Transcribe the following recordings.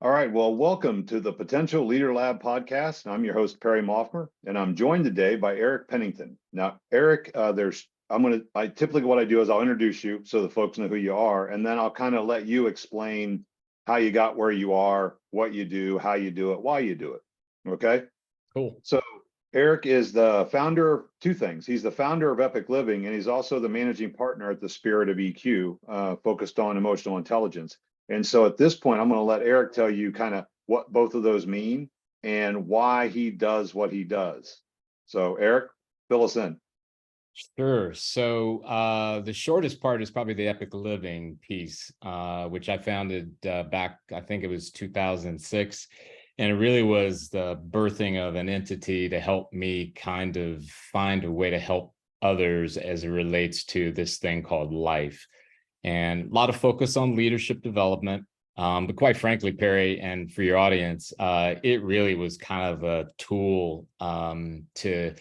All right, well, welcome to the Potential Leader Lab podcast. I'm your host, Perry Maughmer, and I'm joined today by Eric Pennington. Now, Eric, I typically what I do is I'll introduce you so the folks know who you are, and then I'll kind of let you explain how you got where you are, what you do, how you do it, why you do it. Okay? Cool. So Eric is the founder of two things. He's the founder of Epic Living, and he's also the managing partner at the Spirit of EQ, focused on emotional intelligence. And so at this point, I'm going to let Eric tell you kind of what both of those mean and why he does what he does. So Eric, fill us in. Sure. So the shortest part is probably the Epic Living piece, which I founded back, I think it was 2006. And it really was the birthing of an entity to help me kind of find a way to help others as it relates to this thing called life. And a lot of focus on leadership development. But quite frankly, Perry, and for your audience, it really was kind of a tool to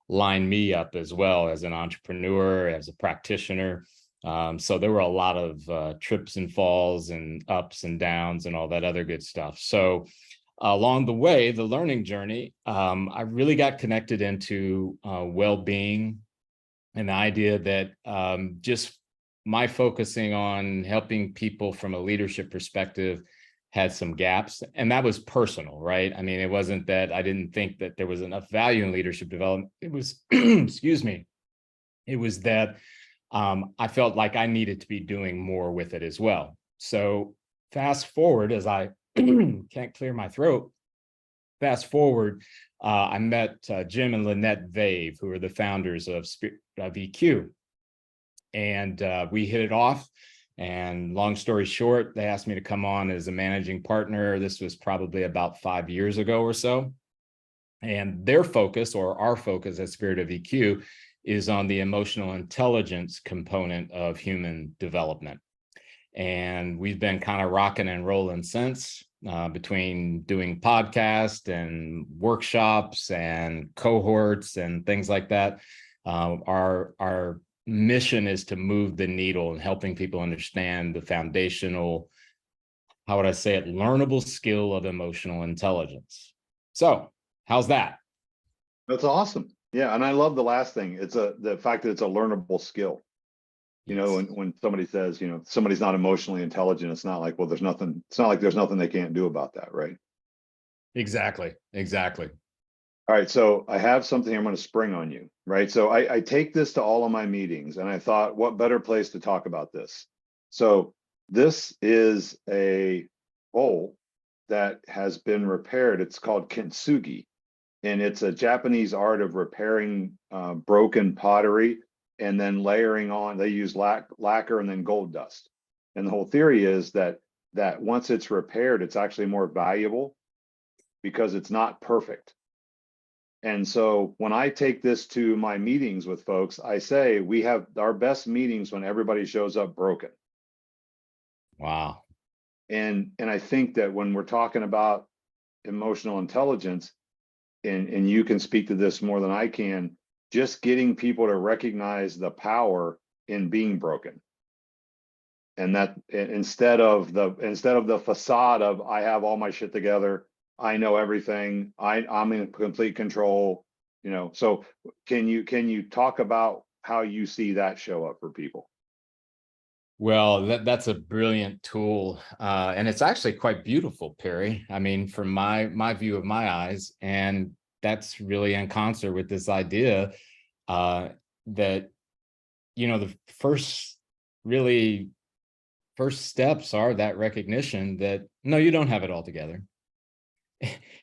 line me up as well as an entrepreneur, as a practitioner. So there were a lot of trips and falls and ups and downs and all that other good stuff. So along the way, the learning journey, I really got connected into well-being and the idea that just my focusing on helping people from a leadership perspective had some gaps, and that was personal, right? I mean, it wasn't that I didn't think that there was enough value in leadership development. It was, excuse me, it was that I felt like I needed to be doing more with it as well. So fast forward, as I can't clear my throat, fast forward, I met Jim and Lynette Vave, who are the founders of EQ. And we hit it off. And long story short, they asked me to come on as a managing partner. This was probably about 5 years ago or so. And their focus, or our focus at Spirit of EQ, is on the emotional intelligence component of human development. And we've been kind of rocking and rolling since, between doing podcasts and workshops and cohorts and things like that. Our mission is to move the needle and helping people understand the foundational, how would I say it, learnable skill of emotional intelligence. So how's that? That's awesome. Yeah, and I love the last thing. It's the fact that it's a learnable skill. You know, when somebody says, you know, somebody's not emotionally intelligent, it's not like, well, it's not like there's nothing they can't do about that, right? Exactly. All right, so I have something I'm going to spring on you, right? So I take this to all of my meetings, and I thought, what better place to talk about this? So this is a bowl that has been repaired. It's called Kintsugi, and it's a Japanese art of repairing broken pottery and then layering on. They use lacquer and then gold dust. And the whole theory is that once it's repaired, it's actually more valuable because it's not perfect. And so when I take this to my meetings with folks, I say we have our best meetings when everybody shows up broken. Wow. And I think that when we're talking about emotional intelligence, and you can speak to this more than I can, just getting people to recognize the power in being broken. And that instead of the facade of I have all my shit together, I know everything, I'm in complete control, you know. So can you talk about how you see that show up for people? Well, that's a brilliant tool, and it's actually quite beautiful, Perry. I mean, from my view of my eyes, and that's really in concert with this idea that, you know, the first steps are that recognition that no, you don't have it all together.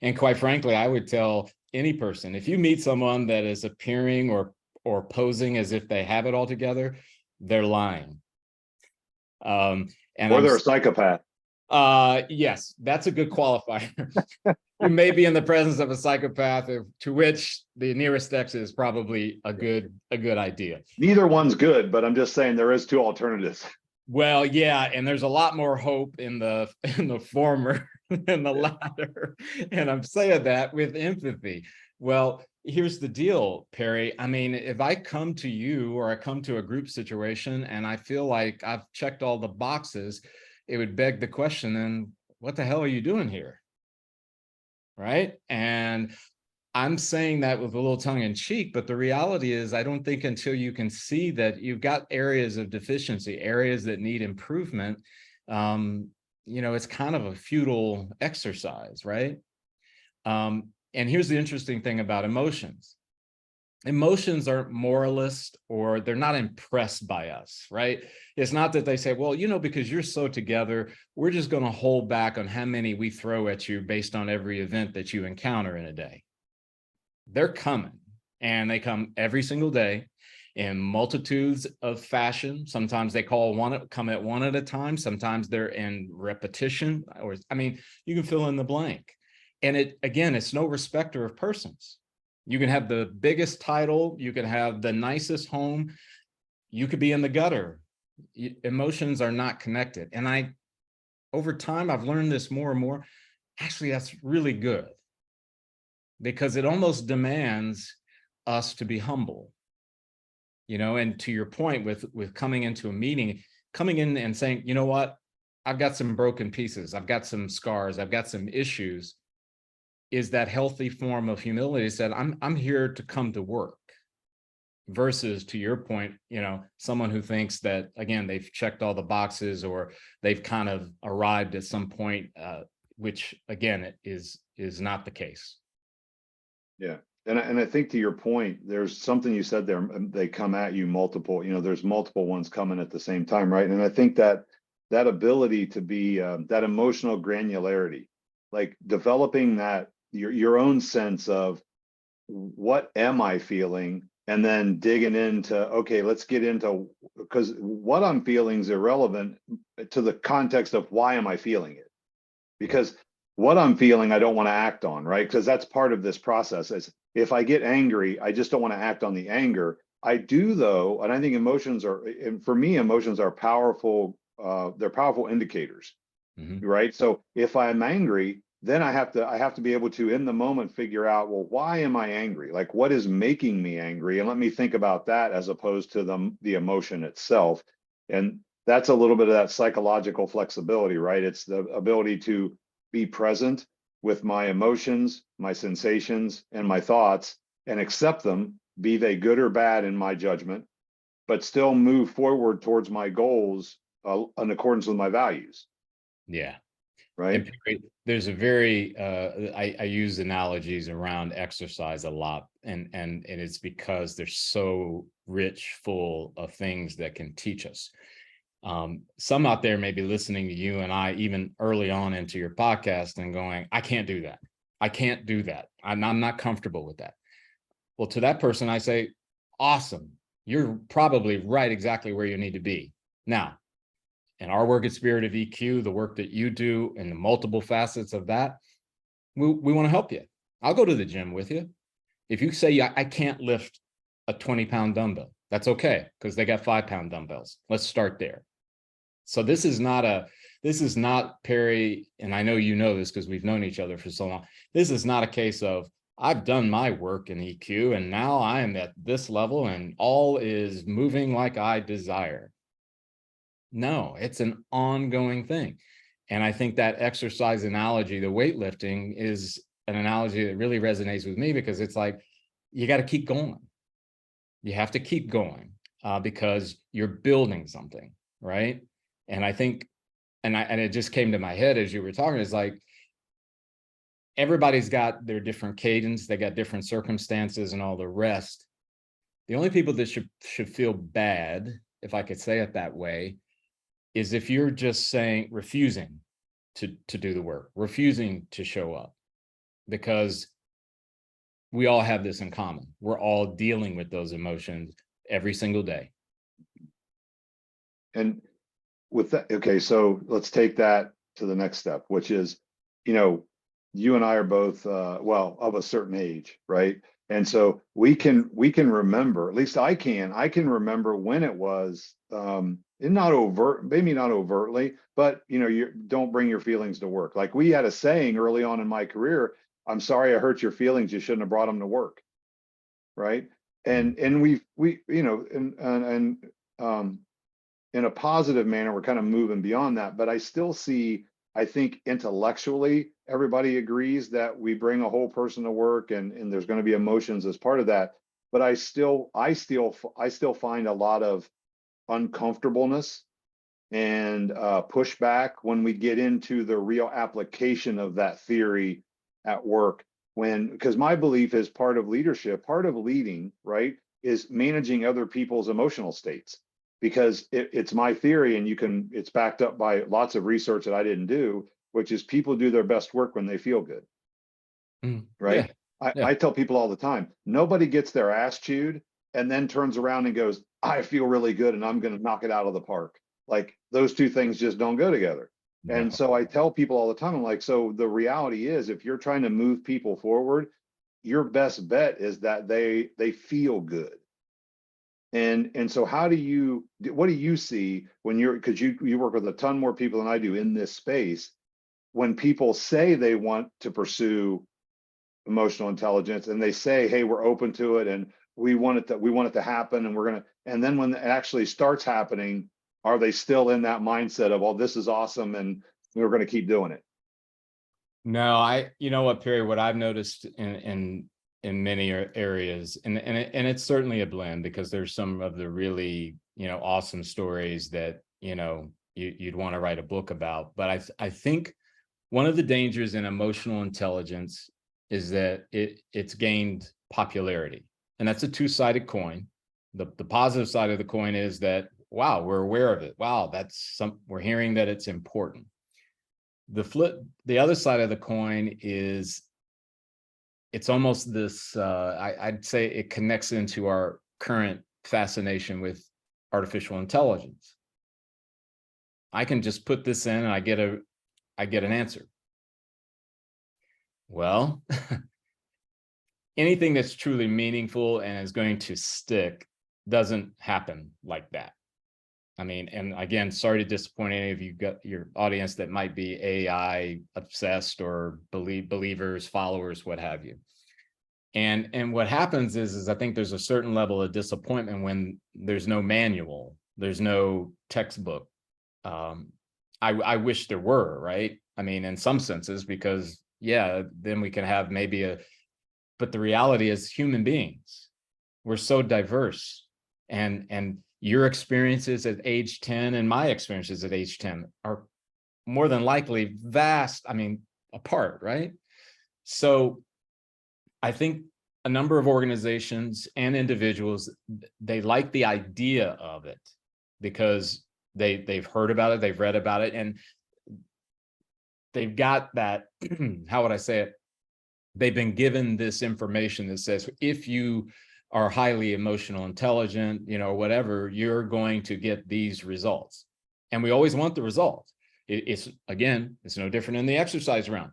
And quite frankly, I would tell any person, if you meet someone that is appearing or posing as if they have it all together, they're lying. And or they're a psychopath. Yes, that's a good qualifier. You may be in the presence of a psychopath, to which the nearest exit is probably a good idea. Neither one's good, but I'm just saying there is two alternatives. Well, yeah, and there's a lot more hope in the former than the latter. And I'm saying that with empathy. Well, here's the deal, Perry. I mean, if I come to you or I come to a group situation and I feel like I've checked all the boxes, it would beg the question, then what the hell are you doing here? Right. And I'm saying that with a little tongue in cheek, but the reality is, I don't think until you can see that you've got areas of deficiency, areas that need improvement, it's kind of a futile exercise, right? And here's the interesting thing about emotions. Emotions aren't moralist, or they're not impressed by us, right? It's not that they say, well, because you're so together, we're just going to hold back on how many we throw at you based on every event that you encounter in a day. They're coming, and they come every single day in multitudes of fashion. Sometimes they come at one at a time. Sometimes they're in repetition, or, you can fill in the blank. And it's no respecter of persons. You can have the biggest title, you can have the nicest home, you could be in the gutter. Emotions are not connected. And over time, I've learned this more and more. Actually, that's really good, because it almost demands us to be humble. And to your point with coming into a meeting, coming in and saying, you know what, I've got some broken pieces, I've got some scars, I've got some issues, is that healthy form of humility. Said, I'm here to come to work, versus, to your point, someone who thinks that, again, they've checked all the boxes, or they've kind of arrived at some point, which again is not the case. Yeah. And I think, to your point, there's something you said there. They come at you multiple, there's multiple ones coming at the same time, right? And I think that ability to be that emotional granularity, like developing that your own sense of what am I feeling, and then digging into, okay, let's get into, because what I'm feeling is irrelevant to the context of why am I feeling it, because what I'm feeling, I don't want to act on, right? Because that's part of this process. Is if I get angry, I just don't want to act on the anger. I do, though, and I think emotions are, and for me, emotions are powerful. They're powerful indicators, right? So if I'm angry, then I have to be able to, in the moment, figure out, well, why am I angry? Like, what is making me angry? And let me think about that, as opposed to the emotion itself. And that's a little bit of that psychological flexibility, right? It's the ability to be present with my emotions, my sensations, and my thoughts, and accept them, be they good or bad in my judgment, but still move forward towards my goals in accordance with my values. Yeah. Right. And there's a very I use analogies around exercise a lot, and it's because they're so rich, full of things that can teach us. Some out there may be listening to you and I, even early on into your podcast, and going, I can't do that. I can't do that. I'm not comfortable with that. Well, to that person, I say, awesome. You're probably right exactly where you need to be. Now, in our work at Spirit of EQ, the work that you do and the multiple facets of that, we want to help you. I'll go to the gym with you. If you say, I can't lift a 20-pound dumbbell, that's okay, because they got 5-pound dumbbells. Let's start there. So this is not, Perry, and I know you know this because we've known each other for so long. This is not a case of, I've done my work in EQ and now I am at this level and all is moving like I desire. No, it's an ongoing thing. And I think that exercise analogy, the weightlifting, is an analogy that really resonates with me, because it's like, you got to keep going. You have to keep going because you're building something, right? And I think, and it just came to my head as you were talking, is like, everybody's got their different cadence, they got different circumstances and all the rest. The only people that should feel bad, if I could say it that way, is if you're just refusing to do the work, refusing to show up, because we all have this in common. We're all dealing with those emotions every single day. And with that, okay, so let's take that to the next step, which is, you and I are both, of a certain age, right? And so we can remember, at least I can remember when it was, not overt, maybe not overtly, but you don't bring your feelings to work. Like, we had a saying early on in my career, I'm sorry I hurt your feelings, you shouldn't have brought them to work. Right. And in a positive manner, we're kind of moving beyond that, but I still see I think intellectually, everybody agrees that we bring a whole person to work, and there's going to be emotions as part of that. But I still find a lot of uncomfortableness and pushback when we get into the real application of that theory at work. Because my belief is part of leadership, part of leading, right, is managing other people's emotional states. Because it's my theory, and it's backed up by lots of research that I didn't do, which is people do their best work when they feel good, right? Yeah. I tell people all the time, nobody gets their ass chewed and then turns around and goes, I feel really good and I'm going to knock it out of the park. Like, those two things just don't go together. And No. so I tell people all the time, I'm like, so the reality is, if you're trying to move people forward, your best bet is that they feel good. And so what do you see when because you work with a ton more people than I do in this space, when people say they want to pursue emotional intelligence and they say, hey, we're open to it and we want it to happen, and then when it actually starts happening, are they still in that mindset of, oh, this is awesome and we're going to keep doing it? No, you know what, Perry, what I've noticed in many areas, and it's certainly a blend, because there's some of the really, awesome stories that, you'd want to write a book about. But I think one of the dangers in emotional intelligence is that it's gained popularity. And that's a two-sided coin. The positive side of the coin is that, wow, we're aware of it. Wow, we're hearing that it's important. The other side of the coin is, it's almost this, I'd say it connects into our current fascination with artificial intelligence. I can just put this in and I get an answer. Well, anything that's truly meaningful and is going to stick doesn't happen like that. I mean, and again, sorry to disappoint any of you, got your audience that might be AI obsessed or believers, followers, what have you. And what happens is I think there's a certain level of disappointment when there's no manual, there's no textbook. I wish there were, right? I mean, in some senses, because then we can have but the reality is, human beings, we're so diverse, and your experiences at age 10 and my experiences at age 10 are more than likely apart, right? So I think a number of organizations and individuals, they like the idea of it because they've heard about it, they've read about it, and they've got that, how would I say it? They've been given this information that says, if you are highly emotional intelligent, whatever, you're going to get these results. And we always want the results. It's no different in the exercise realm.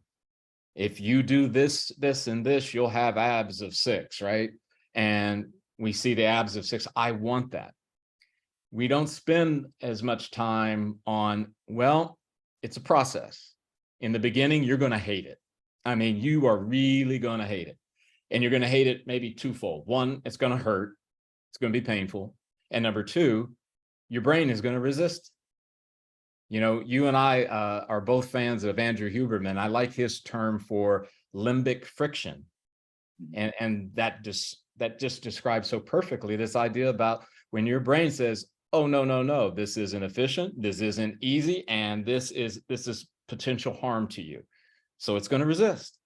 If you do this, this, and this, you'll have abs of 6, right? And we see the abs of 6. I want that. We don't spend as much time on, well, it's a process. In the beginning, you're going to hate it. I mean, you are really going to hate it. And you're going to hate it maybe twofold. One, it's going to hurt. It's going to be painful. And number two, your brain is going to resist. You and I are both fans of Andrew Huberman. I like his term for limbic friction. And that just describes so perfectly this idea about when your brain says, oh, no, this isn't efficient, this isn't easy, and this is potential harm to you. So it's going to resist.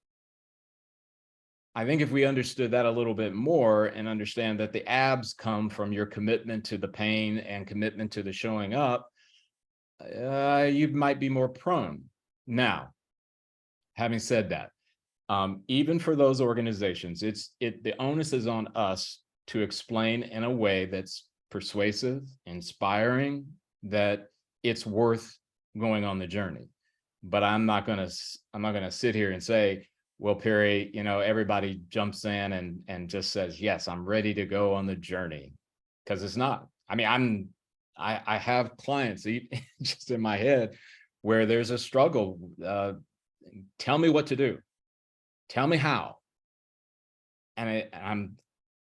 I think if we understood that a little bit more and understand that the abs come from your commitment to the pain and commitment to the showing up, you might be more prone. Now, having said that, even for those organizations, the onus is on us to explain in a way that's persuasive, inspiring, that it's worth going on the journey. But I'm not going to sit here and say, well, Perry, everybody jumps in and just says, yes, I'm ready to go on the journey, because it's not. I mean, I have clients just in my head where there's a struggle. Tell me what to do. Tell me how. And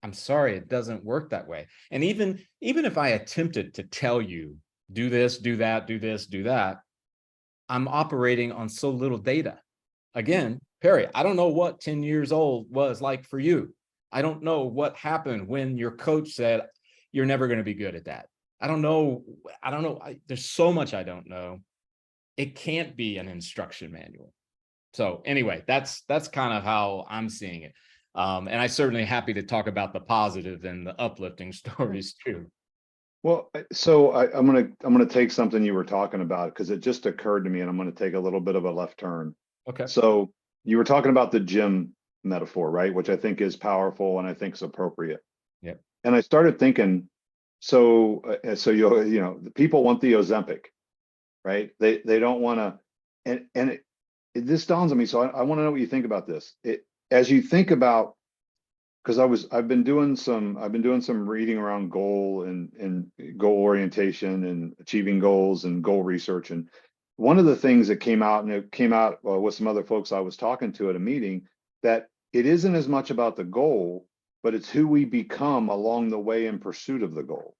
I'm sorry, it doesn't work that way. And even if I attempted to tell you, do this, do that, do this, do that, I'm operating on so little data. Again, Perry, I don't know what 10 years old was like for you. I don't know what happened when your coach said, you're never going to be good at that. I don't know. There's so much I don't know. It can't be an instruction manual. So anyway, that's kind of how I'm seeing it. And I'm certainly happy to talk about the positive and the uplifting stories too. Well, so I'm gonna take something you were talking about because it just occurred to me, and I'm gonna take a little bit of a left turn. Okay. So you were talking about the gym metaphor, right? Which I think is powerful and I think is appropriate. Yep. And I started thinking, so the people want the Ozempic, right? They don't want to, and this dawns on me. So I want to know what you think about this. As you think about, because I've been doing some reading around goal and goal orientation and achieving goals and goal research. And one of the things that came out, and it came out with some other folks I was talking to at a meeting, that it isn't as much about the goal, but it's who we become along the way in pursuit of the goal.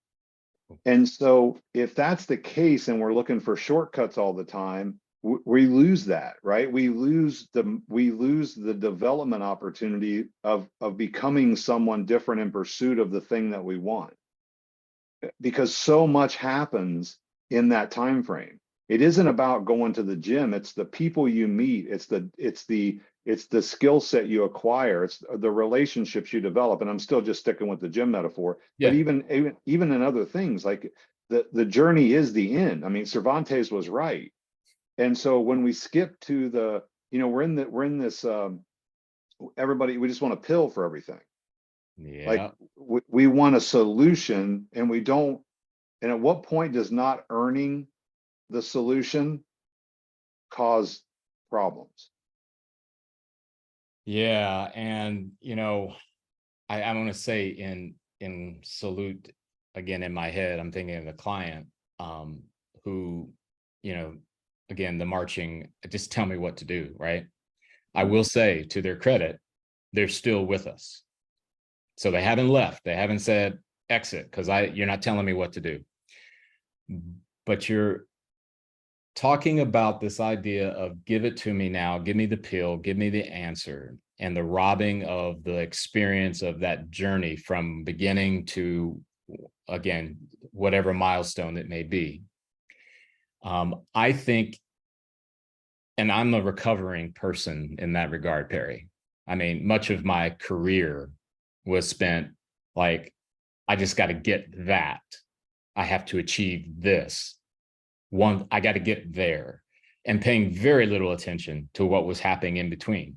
And so if that's the case and we're looking for shortcuts all the time, we lose that, right? We lose the development opportunity of becoming someone different in pursuit of the thing that we want, because so much happens in that time frame. It isn't about going to the gym. It's the people you meet. It's the skill set you acquire. It's the relationships you develop. And I'm still just sticking with the gym metaphor, Yeah. but even in other things, like the journey is the end. I mean, Cervantes was right. And so when we skip to the, we're in this, everybody, we just want a pill for everything. Yeah. Like we want a solution, and we don't. And at what point does not earning the solution cause problems? Yeah. And, I want to say in salute, again, in my head, I'm thinking of the client who, again, the marching, just tell me what to do, right? I will say, to their credit, they're still with us. So they haven't left. They haven't said exit because you're not telling me what to do. But you're talking about this idea of give it to me now, give me the pill, give me the answer, and the robbing of the experience of that journey from beginning to, again, whatever milestone it may be. I think, and I'm a recovering person in that regard, Perry. I mean, much of my career was spent like, I just got to get that. I have to achieve this. I got to get there, and paying very little attention to what was happening in between.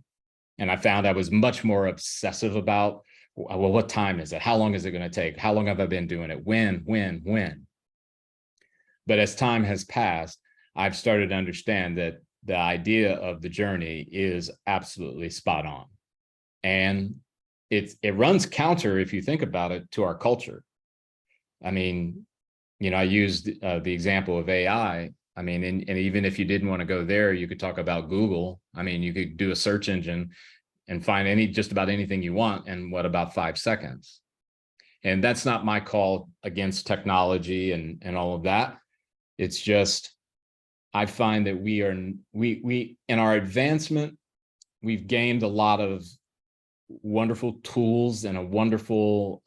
And I found I was much more obsessive about, well, what time is it? How long is it going to take? How long have I been doing it? When? But as time has passed, I've started to understand that the idea of the journey is absolutely spot on. And it runs counter, if you think about it, to our culture. I mean, I used the example of AI. I mean, and even if you didn't want to go there, you could talk about Google. I mean, you could do a search engine and find just about anything you want in about 5 seconds. And that's not my call against technology and all of that. It's just, I find that we in our advancement, we've gained a lot of wonderful tools and a wonderful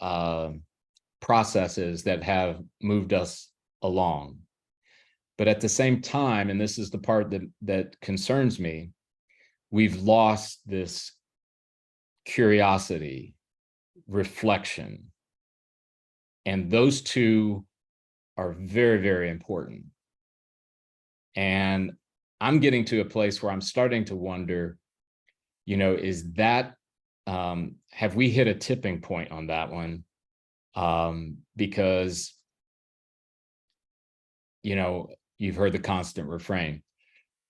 processes that have moved us along. But at the same time, and this is the part that concerns me, we've lost this curiosity, reflection. And those two are very, very important. And I'm getting to a place where I'm starting to wonder, is that, have we hit a tipping point on that one? Because, you've heard the constant refrain.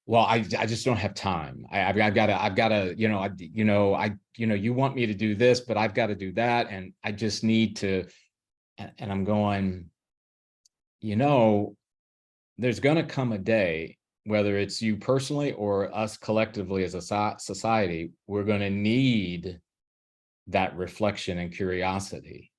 Well, I just don't have time. I've gotta, you want me to do this, but I've got to do that. And I just need to, and I'm going, there's going to come a day, whether it's you personally or us collectively as a society, we're going to need that reflection and curiosity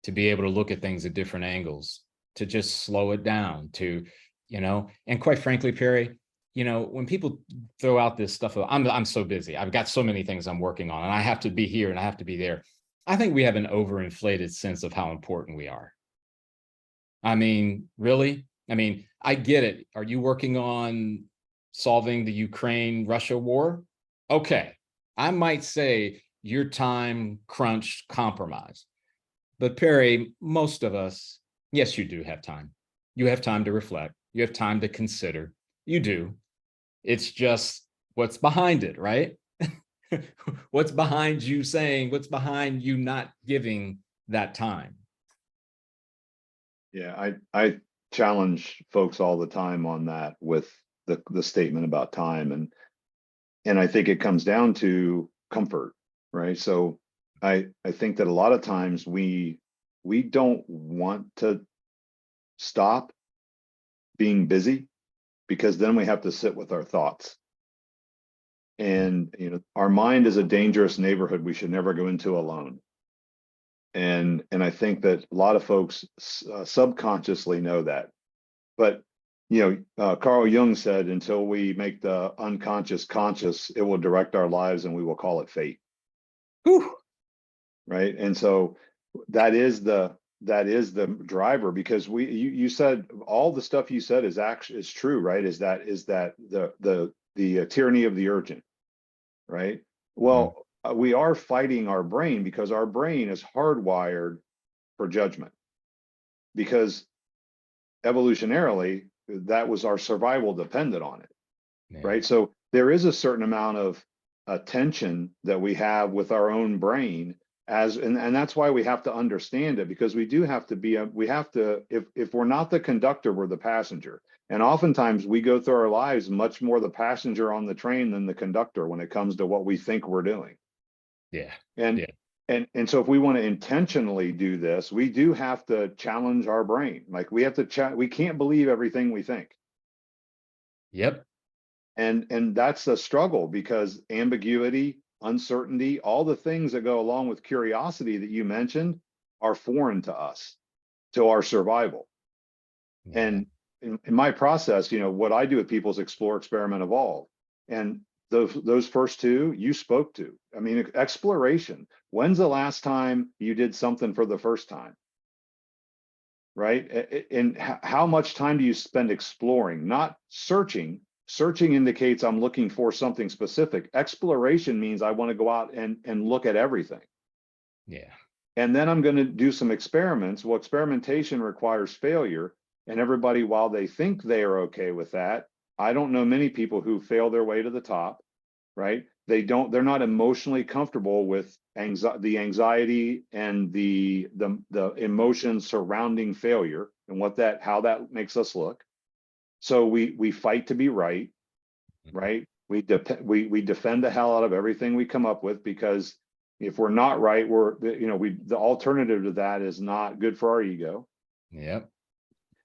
to be able to look at things at different angles, to just slow it down, to, and quite frankly, Perry, when people throw out this stuff, I'm so busy, I've got so many things I'm working on, and I have to be here and I have to be there. I think we have an overinflated sense of how important we are. I mean, really? I mean, I get it. Are you working on solving the Ukraine-Russia war? Okay. I might say your time crunched compromise. But Perry, most of us, yes, you do have time. You have time to reflect. You have time to consider. You do. It's just what's behind it, right? What's behind you saying, what's behind you not giving that time? Yeah, I challenge folks all the time on that with the statement about time, and I think it comes down to comfort, right? So I think that a lot of times we don't want to stop being busy, because then we have to sit with our thoughts. And our mind is a dangerous neighborhood we should never go into alone. And I think that a lot of folks subconsciously know that. But Carl Jung said, until we make the unconscious conscious, it will direct our lives, and we will call it fate. Whew. Right. And so that is the driver, because you said all the stuff you said is true, right? Is that the tyranny of the urgent, right? Well, we are fighting our brain, because our brain is hardwired for judgment, because evolutionarily that was our survival depended on it. Yeah. Right? So there is a certain amount of attention that we have with our own brain, and that's why we have to understand it, because we do have to be if we're not the conductor, we're the passenger. And oftentimes we go through our lives much more the passenger on the train than the conductor when it comes to what we think we're doing. Yeah. And yeah. And so if we want to intentionally do this, we do have to challenge our brain. Like, we have to we can't believe everything we think. Yep. And that's a struggle, because ambiguity, uncertainty, all the things that go along with curiosity that you mentioned are foreign to us, to our survival. Yeah. And in my process, what I do with people is explore, experiment, evolve. And those first two you spoke to. I mean, exploration. When's the last time you did something for the first time? Right? And how much time do you spend exploring, not searching? Searching indicates I'm looking for something specific. Exploration means I want to go out and look at everything. Yeah. And then I'm going to do some experiments. Well, experimentation requires failure. And everybody, while they think they are okay with that, I don't know many people who fail their way to the top, right? They're not emotionally comfortable with the anxiety and the emotions surrounding failure and how that makes us look. So we fight to be right, right? We defend the hell out of everything we come up with, because if we're not right, the alternative to that is not good for our ego. Yep.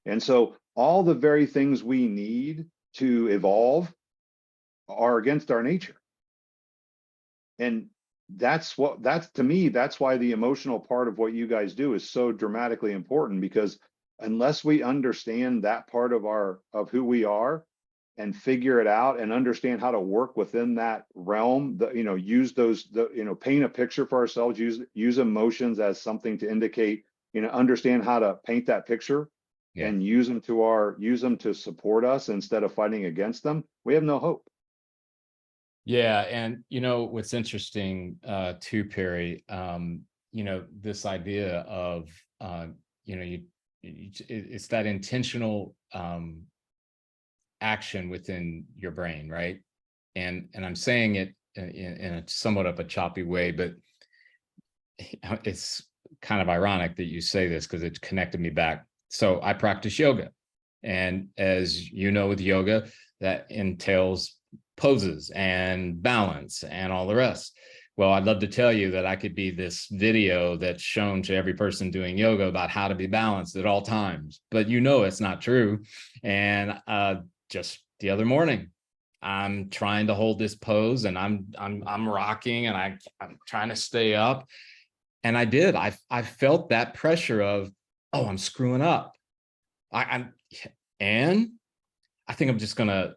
And so all the very things we need to evolve are against our nature. And that's to me, that's why the emotional part of what you guys do is so dramatically important, because unless we understand that part of who we are and figure it out and understand how to work within that realm, use those, paint a picture for ourselves, use emotions as something to indicate, understand how to paint that picture. Yeah. And use them to support us instead of fighting against them, we have no hope. Yeah. And what's interesting too, Perry, this idea of it's that intentional action within your brain, right? And I'm saying it in a somewhat of a choppy way, but it's kind of ironic that you say this, because it connected me back. So I practice yoga. And as you know, with yoga, that entails poses and balance and all the rest. Well, I'd love to tell you that I could be this video that's shown to every person doing yoga about how to be balanced at all times, but it's not true. And just the other morning, I'm trying to hold this pose, and I'm rocking, and I'm trying to stay up. And I felt that pressure of, oh, I'm screwing up. And I think I'm just gonna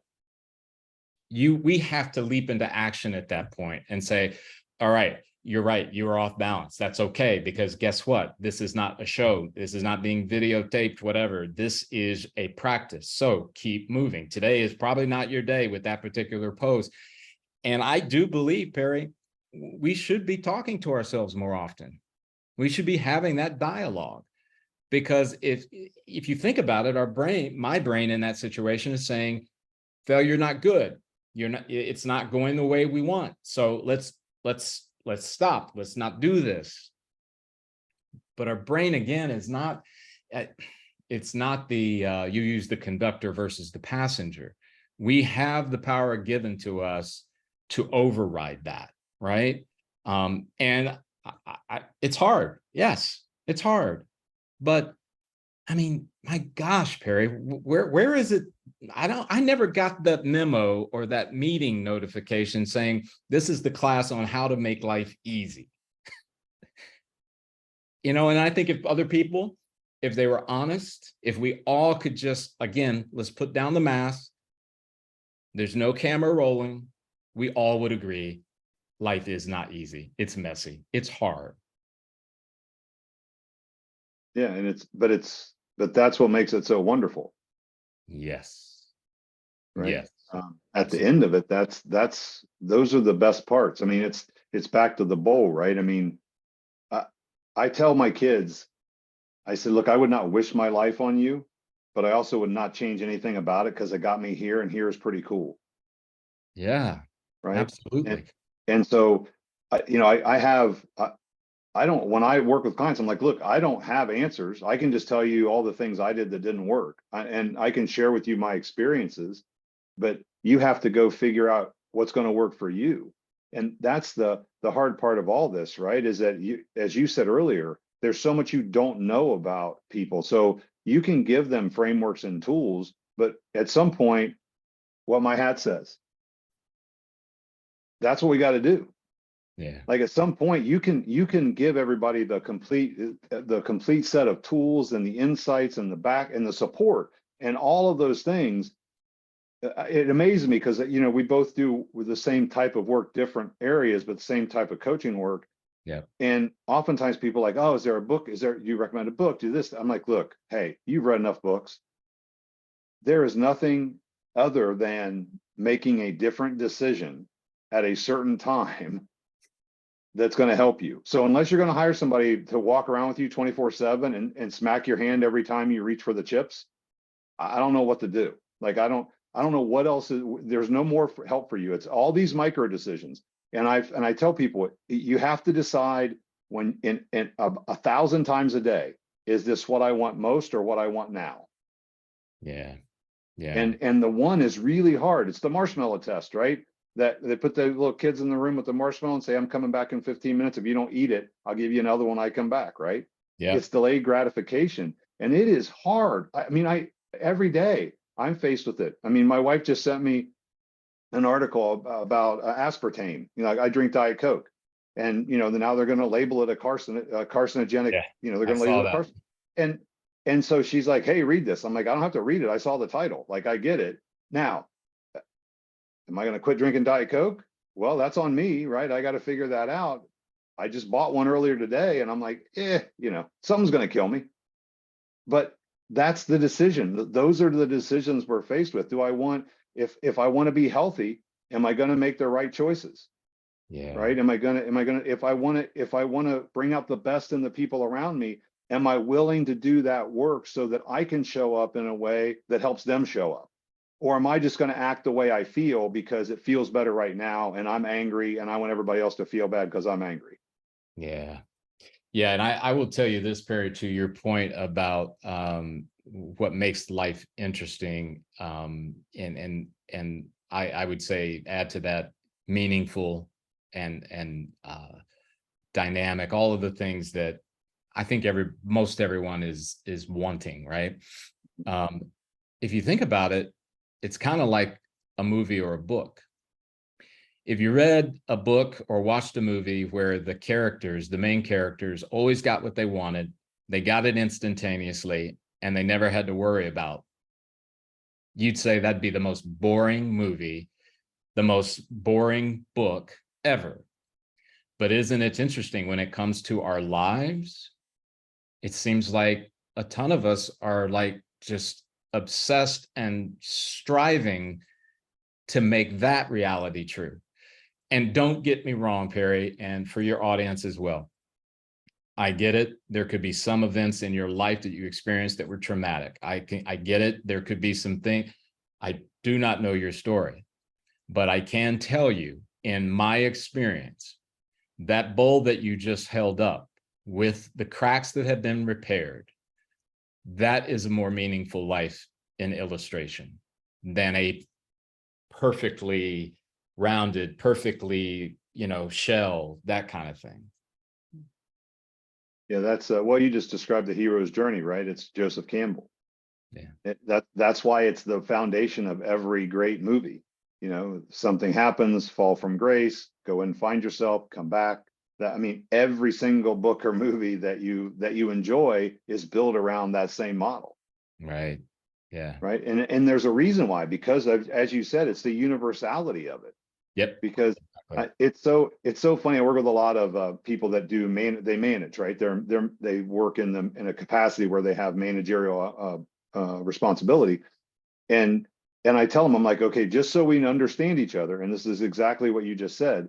we have to leap into action at that point and say, all right, you're right, you are off balance. That's okay, because guess what? This is not a show. This is not being videotaped, whatever. This is a practice. So keep moving. Today is probably not your day with that particular pose. And I do believe, Perry, we should be talking to ourselves more often. We should be having that dialogue, because if you think about it, my brain in that situation is saying, failure not good. It's not going the way we want. So let's stop. Let's not do this. But our brain, again, is not, it's not the, you use the conductor versus the passenger. We have the power given to us to override that, right? And it's hard. Yes, it's hard. But I mean, my gosh, Perry, where is it? I never got that memo or that meeting notification saying this is the class on how to make life easy. And I think if other people, if they were honest, if we all could just, again, let's put down the mask. There's no camera rolling. We all would agree life is not easy. It's messy. It's hard. Yeah, and but that's what makes it so wonderful. Yes. Right. Yes. At the end of it, those are the best parts. I mean, it's back to the bowl, right? I mean, I tell my kids, I said, look, I would not wish my life on you, but I also would not change anything about it because it got me here, and here is pretty cool. Yeah. Right. Absolutely. And so, when I work with clients, I'm like, look, I don't have answers. I can just tell you all the things I did that didn't work. And I can share with you my experiences, but you have to go figure out what's going to work for you. And that's the hard part of all this, right? Is that as you said earlier, there's so much you don't know about people. So you can give them frameworks and tools, but at some point, what my hat says, that's what we got to do. Yeah. Like at some point you can give everybody the complete set of tools and the insights and the back and the support and all of those things. It amazes me because we both do with the same type of work, different areas, but same type of coaching work. Yeah. And oftentimes people are like, oh, is there a book? Do you recommend a book? Do this? I'm like, look, hey, you've read enough books. There is nothing other than making a different decision at a certain time that's going to help you. So unless you're going to hire somebody to walk around with you 24/7 and smack your hand every time you reach for the chips, I don't know what to do. Like, I don't know what else there's no more help for you. It's all these micro decisions. And I tell people, you have to decide when in 1,000 times a day, is this what I want most or what I want now? Yeah. Yeah. And the one is really hard. It's the marshmallow test, right? That they put the little kids in the room with the marshmallow and say, I'm coming back in 15 minutes. If you don't eat it, I'll give you another one. I come back, right? Yeah. It's delayed gratification. And it is hard. I mean, every day I'm faced with it. I mean, my wife just sent me an article about aspartame. I drink Diet Coke, and now they're going to label it a carcinogenic. Yeah. They're going to label it carcinogenic. And so she's like, hey, read this. I'm like, I don't have to read it. I saw the title. Like, I get it. Now, am I going to quit drinking Diet Coke? Well, that's on me, right? I got to figure that out. I just bought one earlier today, and I'm like, something's going to kill me. But that's the decision. Those are the decisions we're faced with. Do I want, if I want to be healthy, am I going to make the right choices? Yeah. Right? If I want to bring out the best in the people around me, am I willing to do that work so that I can show up in a way that helps them show up? Or am I just going to act the way I feel because it feels better right now and I'm angry and I want everybody else to feel bad because I'm angry? Yeah. Yeah. And I will tell you this, Perry, to your point about what makes life interesting. And I would say add to that meaningful and dynamic, all of the things that I think most everyone is wanting, right? If you think about it, it's kind of like a movie or a book. If you read a book or watched a movie where the main characters always got what they wanted, they got it instantaneously, and they never had to worry about, you'd say that'd be the most boring movie the most boring book ever. But isn't it interesting when it comes to our lives? It seems like a ton of us are like just obsessed and striving to make that reality true. And don't get me wrong, Perry, and for your audience as well. I get it. There could be some events in your life that you experienced that were traumatic. I get it. There could be some things. I do not know your story, but I can tell you in my experience, that bowl that you just held up with the cracks that have been repaired, that is a more meaningful life in illustration than a perfectly rounded, perfectly, shell, that kind of thing. Yeah, that's well, you just described the hero's journey, right? It's Joseph Campbell. Yeah. That's why it's the foundation of every great movie. Something happens, fall from grace, go and find yourself, come back. Every single book or movie that you enjoy is built around that same model. Right. Yeah. Right. And there's a reason why, because as you said, it's the universality of it. Yep. Because it's so funny. I work with a lot of people that they manage, right? They work in a capacity where they have managerial responsibility, and I tell them, I'm like, okay, just so we understand each other, and this is exactly what you just said.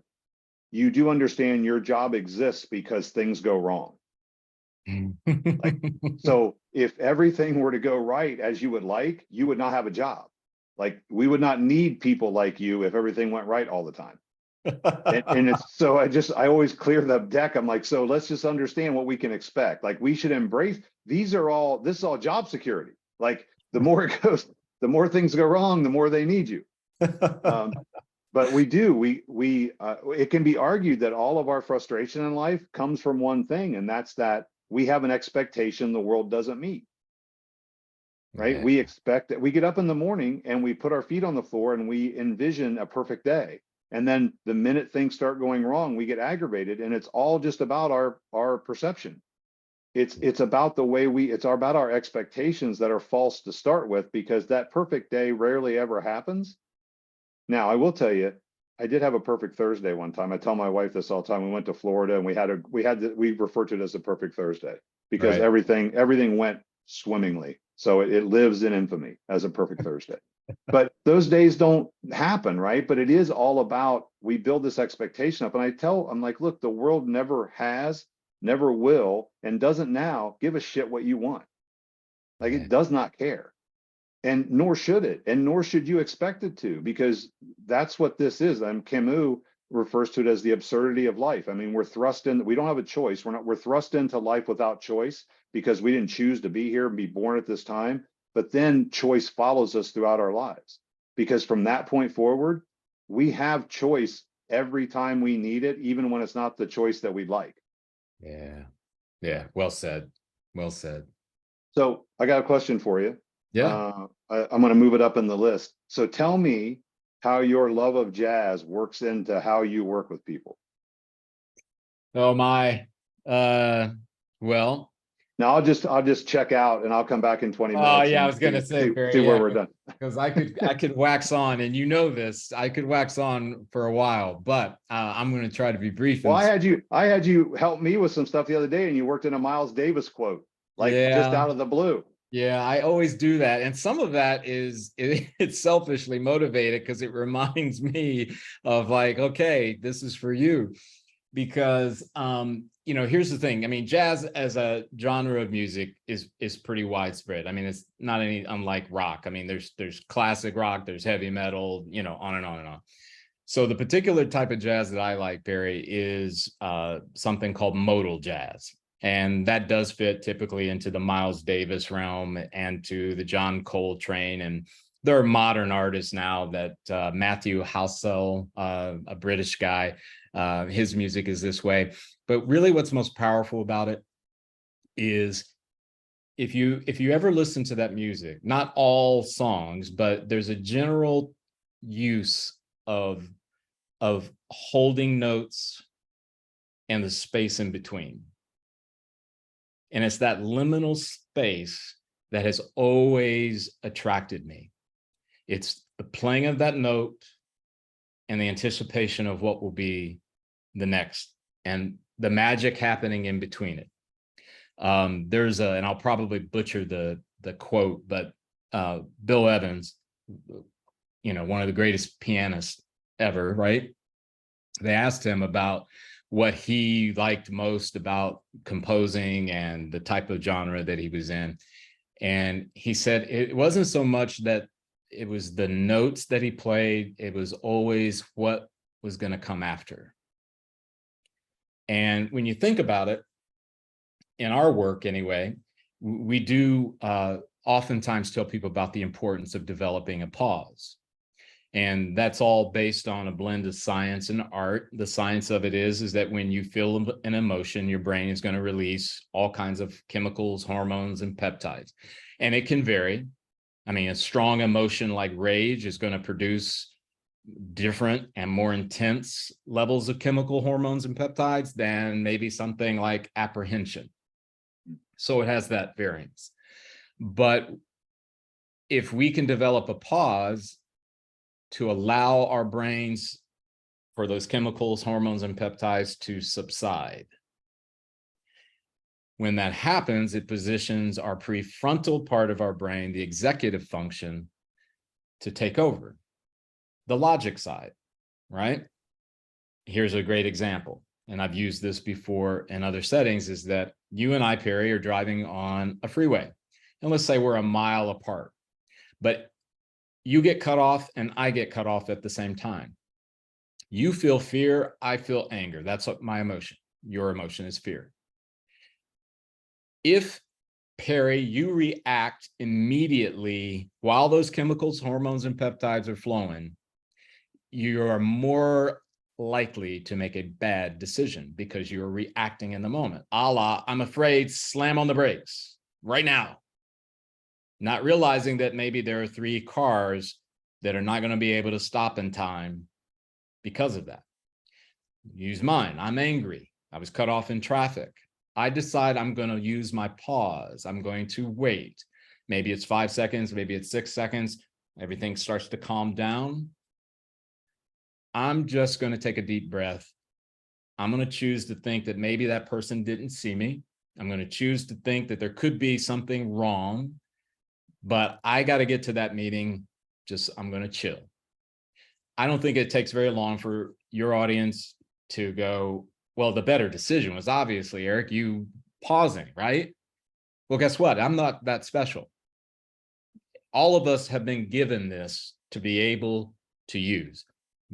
You do understand your job exists because things go wrong. So if everything were to go right as you would like, you would not have a job. Like, we would not need people like you if everything went right all the time. And it's so I always clear the deck. I'm like, so let's just understand what we can expect. Like, we should embrace, this is all job security. Like, the more it goes, the more things go wrong, the more they need you. But it can be argued that all of our frustration in life comes from one thing, and that's that we have an expectation the world doesn't meet. Right? Yeah. We expect that we get up in the morning and we put our feet on the floor and we envision a perfect day. And then the minute things start going wrong, we get aggravated, and it's all just about our perception. It's about the way it's about our expectations that are false to start with, because that perfect day rarely ever happens. Now, I will tell you, I did have a perfect Thursday one time. I tell my wife this all the time. We went to Florida and we referred to it as a perfect Thursday because Right. everything went swimmingly. So it lives in infamy as a perfect Thursday. But those days don't happen, right? But it is all about, we build this expectation up. And I'm like, look, the world never has, never will, and doesn't now give a shit what you want. Like, Yeah. it does not care. And nor should it, and nor should you expect it to, because that's what this is. Camus refers to it as the absurdity of life. We're thrust in, we don't have a choice. We're thrust into life without choice because we didn't choose to be here and be born at this time. But then choice follows us throughout our lives, because from that point forward, we have choice every time we need it, even when it's not the choice that we'd like. Yeah. Yeah. Well said. Well said. So I got a question for you. Yeah. I'm going to move it up in the list. So tell me how your love of jazz works into how you work with people. Oh my. Well. Now I'll just check out and I'll come back in 20 minutes. Oh yeah, I and was gonna say, Barry, see where yeah, we're done. because I could wax on, and this, I could wax on for a while, but I'm going to try to be brief. Well, I had you help me with some stuff the other day, and you worked in a Miles Davis quote, like just out of the blue. Yeah, I always do that. And some of that it's selfishly motivated because it reminds me of like, okay, this is for you. Because here's the thing. Jazz as a genre of music is pretty widespread. It's not any unlike rock. There's classic rock, there's heavy metal, on and on and on. So the particular type of jazz that I like, Barry, is something called modal jazz. And that does fit typically into the Miles Davis realm and to the John Coltrane. And there are modern artists now that Matthew Halsell, a British guy, his music is this way. But really what's most powerful about it is if you ever listen to that music, not all songs, but there's a general use of holding notes and the space in between. And it's that liminal space that has always attracted me. It's the playing of that note and the anticipation of what will be the next, and the magic happening in between it. There's and I'll probably butcher the quote, but Bill Evans, one of the greatest pianists ever, right? They asked him about what he liked most about composing and the type of genre that he was in. And he said it wasn't so much that it was the notes that he played, it was always what was going to come after. And when you think about it, in our work anyway, we do oftentimes tell people about the importance of developing a pause. And that's all based on a blend of science and art. The science of it is that when you feel an emotion, your brain is going to release all kinds of chemicals, hormones, and peptides. And it can vary. I mean, a strong emotion like rage is going to produce different and more intense levels of chemical hormones and peptides than maybe something like apprehension. So it has that variance. But if we can develop a pause to allow our brains for those chemicals, hormones, and peptides to subside, when that happens, it positions our prefrontal part of our brain, the executive function, to take over the logic side, right? Here's a great example, and I've used this before in other settings, is that you and I, Perry, are driving on a freeway, and let's say we're a mile apart, but you get cut off and I get cut off at the same time. You feel fear, I feel anger. That's what my emotion. Your emotion is fear. If, Perry, you react immediately while those chemicals, hormones, and peptides are flowing, you are more likely to make a bad decision because you're reacting in the moment. A la, I'm afraid, slam on the brakes right now. Not realizing that maybe there are 3 cars that are not going to be able to stop in time because of that. Use mine. I'm angry. I was cut off in traffic. I decide I'm going to use my pause. I'm going to wait. Maybe it's 5 seconds, maybe it's 6 seconds. Everything starts to calm down. I'm just going to take a deep breath. I'm going to choose to think that maybe that person didn't see me. I'm going to choose to think that there could be something wrong, but I got to get to that meeting. I'm going to chill. I don't think it takes very long for your audience to go, well, the better decision was obviously, Eric, you pausing, right? Well, guess what? I'm not that special. All of us have been given this to be able to use.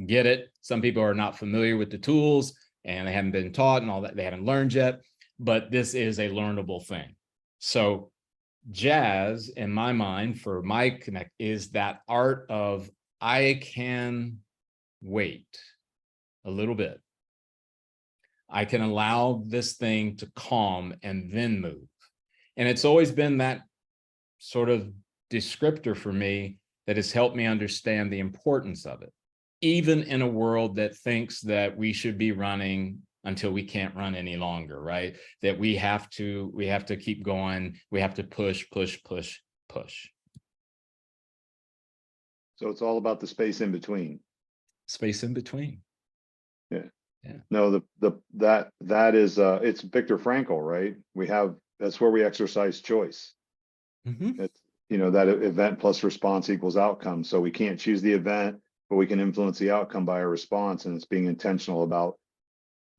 Get it? Some people are not familiar with the tools and they haven't been taught and all that. They haven't learned yet, but this is a learnable thing. So jazz, in my mind, for my connect, is that art of I can wait a little bit. I can allow this thing to calm and then move. And it's always been that sort of descriptor for me that has helped me understand the importance of it, even in a world that thinks that we should be running until we can't run any longer, right? That we have to keep going. We have to push, push, push, push. So it's all about the space in between. Space in between. Yeah. Yeah. No, that is it's Viktor Frankl, right? That's where we exercise choice. Mm-hmm. It's, that event plus response equals outcome. So we can't choose the event, but we can influence the outcome by our response, and it's being intentional about,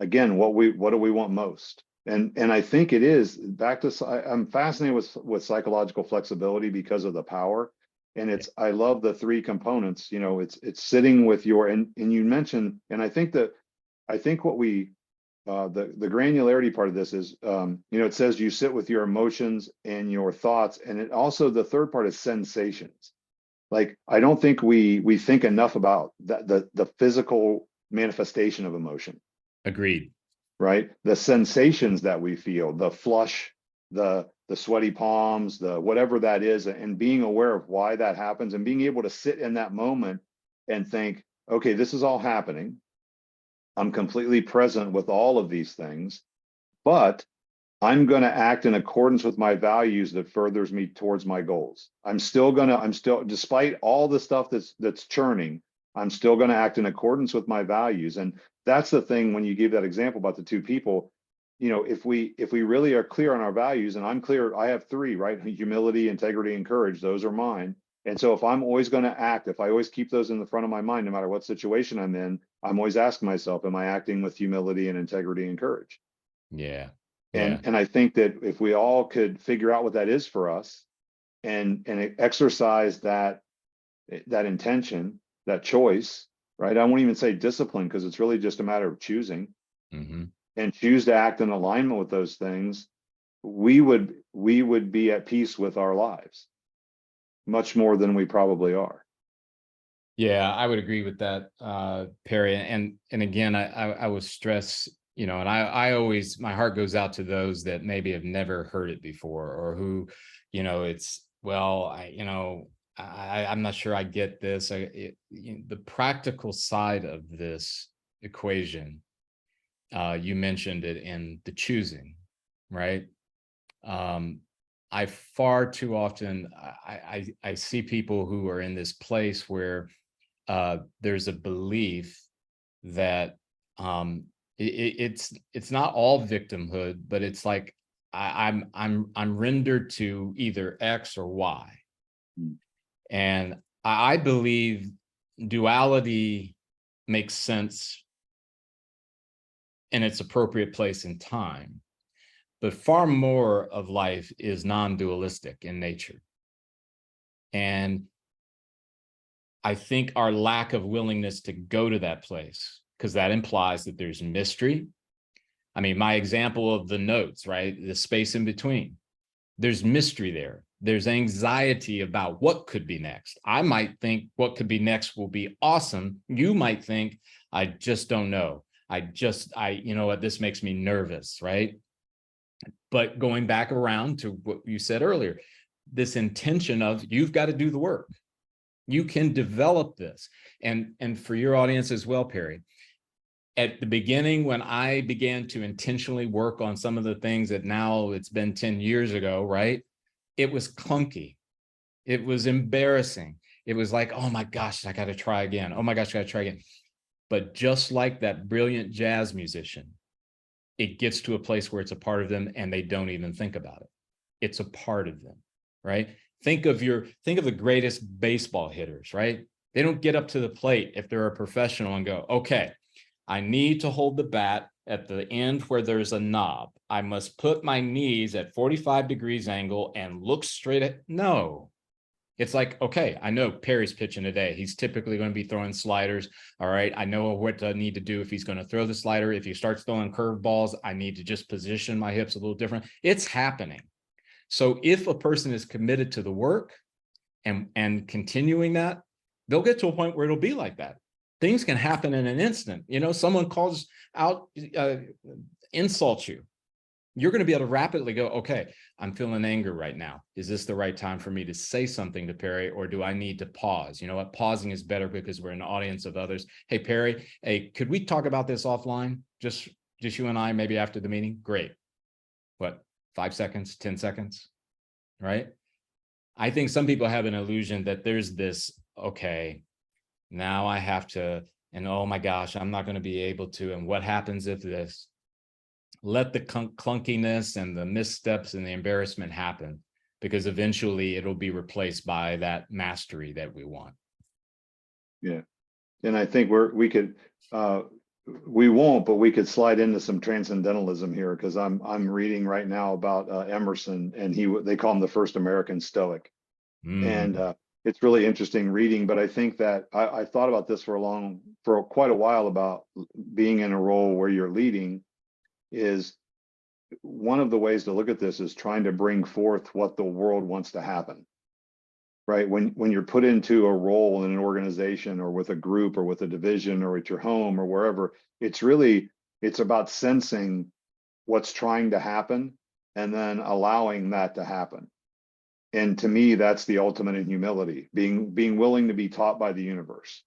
again, what do we want most. And I think it is back to, I'm fascinated with psychological flexibility because of the power. And I love the 3 components. It's sitting with your, and you mentioned, and I think what we the granularity part of this is, it says you sit with your emotions and your thoughts, and it also, the third part is sensations. Like, I don't think we think enough about that, the physical manifestation of emotion. Agreed. Right? The sensations that we feel, the flush, the sweaty palms, the whatever that is, and being aware of why that happens and being able to sit in that moment and think, okay, this is all happening. I'm completely present with all of these things, but I'm going to act in accordance with my values that furthers me towards my goals. I'm still, despite all the stuff that's churning, I'm still going to act in accordance with my values. And that's the thing when you give that example about the two people, you know, if we really are clear on our values, and I'm clear, I have three, right? Humility, integrity, and courage. Those are mine. And so if I'm always going to act, if I always keep those in the front of my mind, no matter what situation I'm in, I'm always asking myself, am I acting with humility and integrity and courage? Yeah. And I think that if we all could figure out what that is for us and exercise that intention, that choice, right? I won't even say discipline, because it's really just a matter of choosing, and choose to act in alignment with those things, we would be at peace with our lives much more than we probably are. Yeah, I would agree with that, Perry. And again, I would stress, you know, and I always, my heart goes out to those that maybe have never heard it before, or who, you know, it's, well, I'm not sure I get this. The practical side of this equation, you mentioned it in the choosing, right? I far too often, I see people who are in this place where there's a belief that it's not all victimhood, but it's like I'm rendered to either X or Y. And I believe duality makes sense in its appropriate place and time, but far more of life is non-dualistic in nature. And I think our lack of willingness to go to that place, because that implies that there's mystery. I mean, my example of the notes, right? The space in between, there's mystery there. There's anxiety about what could be next. I might think what could be next will be awesome. You might think, I just don't know. You know what, this makes me nervous, right? But going back around to what you said earlier, this intention of you've got to do the work. You can develop this. And for your audience as well, Perry, at the beginning, when I began to intentionally work on some of the things that now it's been 10 years ago, right? It was clunky. It was embarrassing. It was like, oh my gosh, I got to try again. Oh my gosh, I got to try again. But just like that brilliant jazz musician, it gets to a place where it's a part of them and they don't even think about it. It's a part of them, right? Think of the greatest baseball hitters, right? They don't get up to the plate if they're a professional and go, okay, I need to hold the bat at the end where there's a knob. I must put my knees at 45 degrees angle and look straight at, no. It's like, okay, I know Perry's pitching today. He's typically going to be throwing sliders. All right, I know what I need to do if he's going to throw the slider. If he starts throwing curveballs, I need to just position my hips a little different. It's happening. So if a person is committed to the work and continuing that, they'll get to a point where it'll be like that. Things can happen in an instant. You know, someone calls out, insults you. You're going to be able to rapidly go, okay, I'm feeling anger right now. Is this the right time for me to say something to Perry, or do I need to pause? You know what? Pausing is better because we're an audience of others. Hey, Perry, hey, could we talk about this offline? Just you and I, maybe after the meeting? Great. What, 5 seconds, 10 seconds, right? I think some people have an illusion that there's this, okay, now I have to, and oh my gosh, I'm not going to be able to. And what happens if this? Let the clunkiness and the missteps and the embarrassment happen, because eventually it'll be replaced by that mastery that we want. Yeah. And I think we won't, but we could slide into some transcendentalism here, because I'm reading right now about Emerson, and they call him the first American Stoic. And it's really interesting reading. But I think that I thought about this for quite a while, about being in a role where you're leading. Is one of the ways to look at this is trying to bring forth what the world wants to happen, right? When you're put into a role in an organization or with a group or with a division or at your home or wherever, it's about sensing what's trying to happen and then allowing that to happen. And to me, that's the ultimate in humility, being willing to be taught by the universe.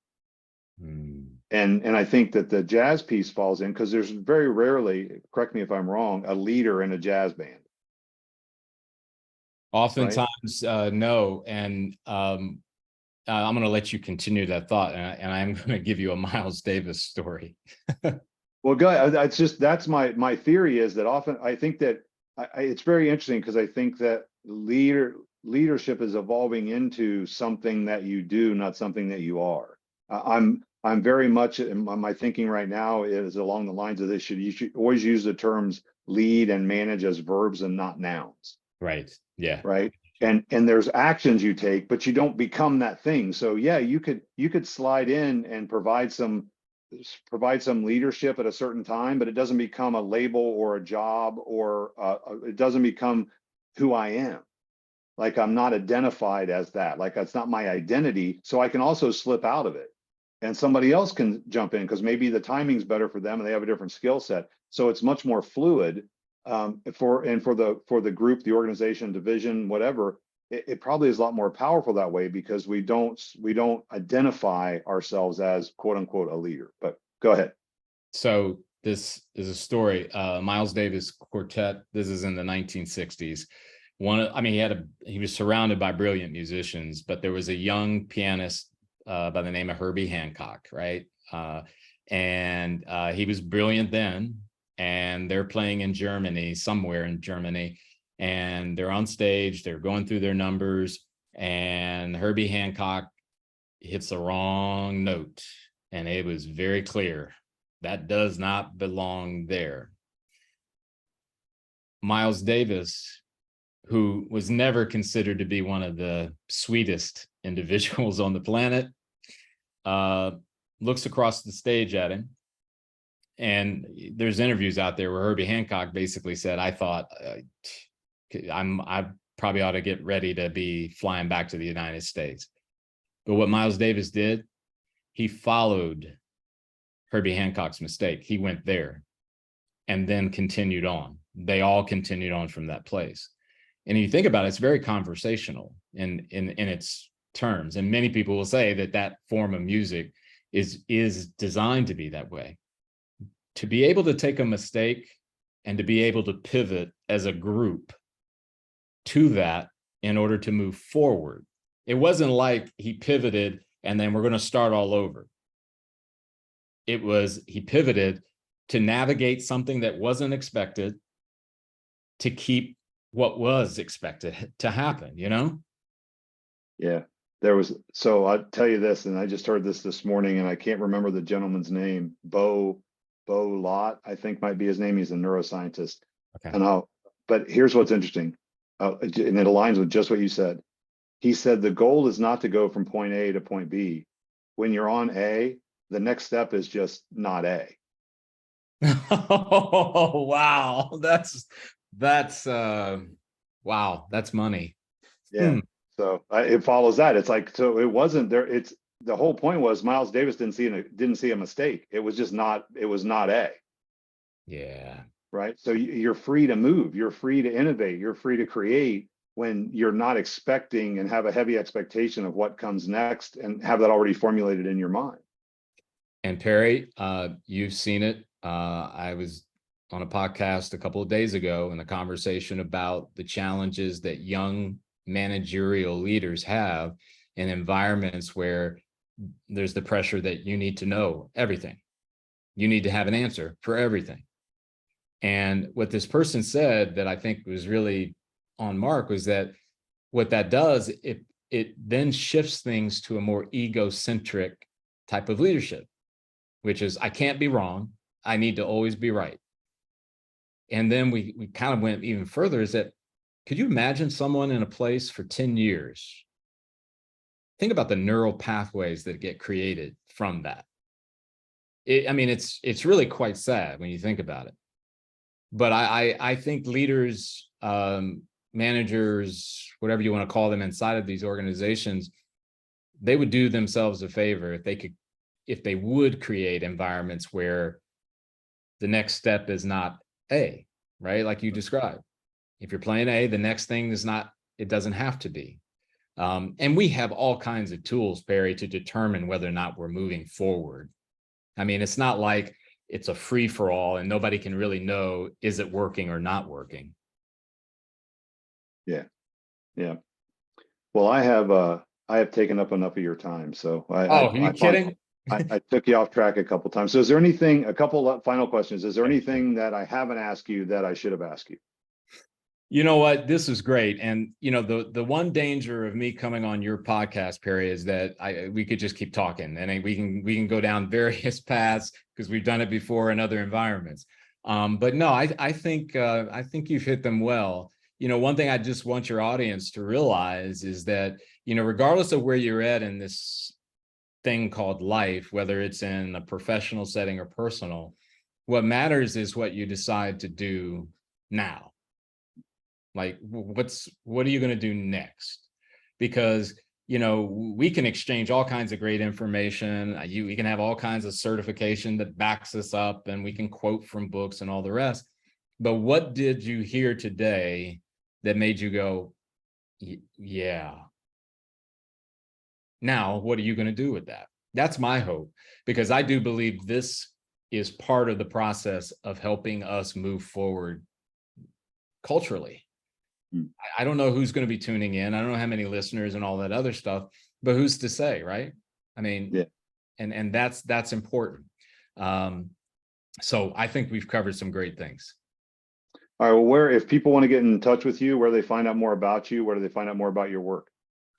And I think that the jazz piece falls in, because there's very rarely, correct me if I'm wrong, a leader in a jazz band. Oftentimes, right? No. And I'm going to let you continue that thought, and I'm going to give you a Miles Davis story. Well, good. That's just, that's my theory, is that often I think that it's very interesting, because I think that leadership is evolving into something that you do, not something that you are. I'm very much, my thinking right now is along the lines of this: you should always use the terms lead and manage as verbs and not nouns. Right. Yeah. Right. And there's actions you take, but you don't become that thing. So yeah, you could slide in and provide some leadership at a certain time, but it doesn't become a label or a job, or it doesn't become who I am. Like, I'm not identified as that. Like, that's not my identity. So I can also slip out of it, and somebody else can jump in, because maybe the timing's better for them and they have a different skill set. So it's much more fluid. For the group, the organization, division, whatever, it probably is a lot more powerful that way, because we don't identify ourselves as quote unquote a leader. But go ahead. So this is a story. Miles Davis Quartet. This is in the 1960s. He was surrounded by brilliant musicians, but there was a young pianist by the name of Herbie Hancock, right? And he was brilliant then, and they're playing in Germany, somewhere in Germany, and they're on stage, they're going through their numbers, and Herbie Hancock hits the wrong note, and it was very clear that does not belong there. Miles Davis, who was never considered to be one of the sweetest individuals on the planet, looks across the stage at him. And there's interviews out there where Herbie Hancock basically said, I thought I probably ought to get ready to be flying back to the United States. But what Miles Davis did, he followed Herbie Hancock's mistake. He went there and then continued on. They all continued on from that place. And you think about it, it's very conversational in its terms. And many people will say that form of music is designed to be that way. To be able to take a mistake and to be able to pivot as a group to that in order to move forward. It wasn't like he pivoted and then we're going to start all over. It was, he pivoted to navigate something that wasn't expected, to keep what was expected to happen, you know? Yeah, so I'll tell you this, and I just heard this morning, and I can't remember the gentleman's name. Bo Lott, I think might be his name. He's a neuroscientist. Okay. But here's what's interesting, and it aligns with just what you said. He said the goal is not to go from point A to point B. When you're on A, the next step is just not A. Oh, wow. That's wow, that's money. Yeah. So it follows that. It's like, so it wasn't there. It's, the whole point was Miles Davis didn't see a mistake. It was just not, it was not A. Yeah. Right. So you're free to move, you're free to innovate, you're free to create when you're not expecting and have a heavy expectation of what comes next and have that already formulated in your mind. And Perry, you've seen it. I was on a podcast a couple of days ago in a conversation about the challenges that young managerial leaders have in environments where there's the pressure that you need to know everything. You need to have an answer for everything. And what this person said that I think was really on mark was that what that does, it then shifts things to a more egocentric type of leadership, which is, I can't be wrong. I need to always be right. And then we kind of went even further, is that, could you imagine someone in a place for 10 years? Think about the neural pathways that get created from that. It's really quite sad when you think about it. But I think leaders, managers, whatever you want to call them inside of these organizations, they would do themselves a favor if they would create environments where the next step is not A, right? Like you described. If you're playing A, the next thing is not, it doesn't have to be. And we have all kinds of tools, Perry, to determine whether or not we're moving forward. I mean, it's not like it's a free for all and nobody can really know, is it working or not working? Yeah. Yeah. Well, I have I have taken up enough of your time. So Oh, are you kidding? I took you off track a couple times. So is there anything, a couple of final questions. Is there anything that I haven't asked you that I should have asked you? You know what? This is great. And you know, the one danger of me coming on your podcast, Perry, is that we could just keep talking and we can go down various paths because we've done it before in other environments. But no, I think you've hit them well. You know, one thing I just want your audience to realize is that, you know, regardless of where you're at in this thing called life, whether it's in a professional setting or personal, what matters is what you decide to do now. Like, what are you going to do next? Because, you know, we can exchange all kinds of great information. We can have all kinds of certification that backs us up, and we can quote from books and all the rest. But what did you hear today that made you go, yeah? Now, what are you going to do with that? That's my hope, because I do believe this is part of the process of helping us move forward culturally. I don't know who's going to be tuning in. I don't know how many listeners and all that other stuff, but who's to say, right? I mean, yeah. And that's important. So I think we've covered some great things. All right. Well, if people want to get in touch with you, where do they find out more about you? Where do they find out more about your work?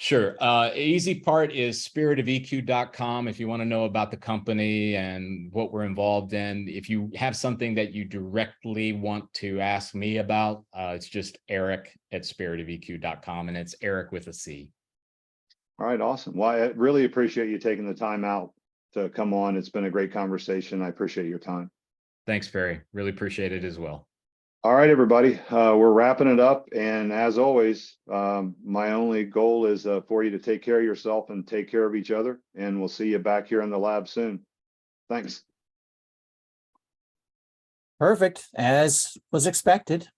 Sure. Easy part is spiritofeq.com if you want to know about the company and what we're involved in. If you have something that you directly want to ask me about, it's just eric@spiritofeq.com, and it's Eric with a C. All right. Awesome. Well, I really appreciate you taking the time out to come on. It's been a great conversation. I appreciate your time. Thanks, Perry. Really appreciate it as well. All right, everybody, we're wrapping it up. And as always, my only goal is for you to take care of yourself and take care of each other. And we'll see you back here in the lab soon. Thanks. Perfect, as was expected.